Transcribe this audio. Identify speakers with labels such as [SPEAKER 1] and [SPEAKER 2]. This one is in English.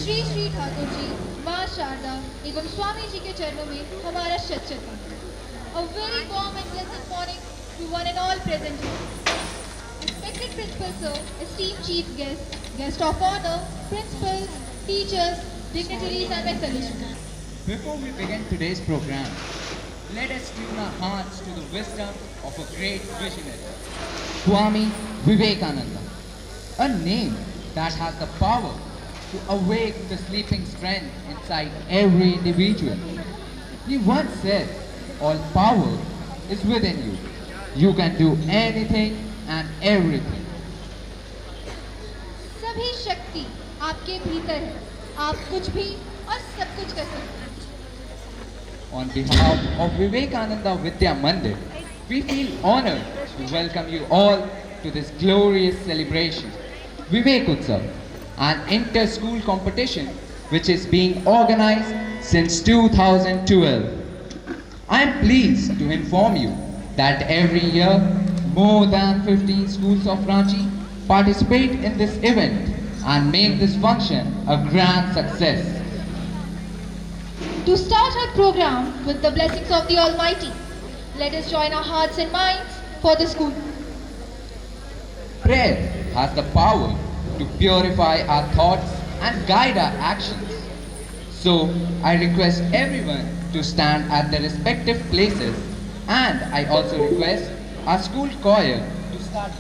[SPEAKER 1] श्री श्री ठाकुर जी, माँ शारदा एवं स्वामी जी के चरणों में हमारा शत शत नमन। A very warm and pleasant morning to one and all present here. Respected Principal Sir, esteemed Chief Guests, Guest of Honor, Principals, Teachers, Dignitaries and my fellow students.
[SPEAKER 2] Before we begin today's program, let us tune our hearts to the wisdom of a great visionary, Swami Vivekananda, a name that has the power to awake the sleeping strength inside every individual. He once said, all power is within you. You can do anything and everything.
[SPEAKER 1] सभी शक्ति आपके भीतर है। आप कुछ भी और सब कुछ कर सकते हैं।
[SPEAKER 2] On behalf of Vivekananda Vidya Mandir, we feel honored to welcome you all to this glorious celebration, Vivek Utsav, an inter-school competition which is being organized since 2012. I am pleased to inform you that every year more than 15 schools of Ranchi participate in this event and make this function a grand success.
[SPEAKER 1] To start our program with the blessings of the Almighty, let us join our hearts and minds for the school.
[SPEAKER 2] Prayer has the power to purify our thoughts and guide our actions. So I request everyone to stand at their respective places, and I also request our school choir to start.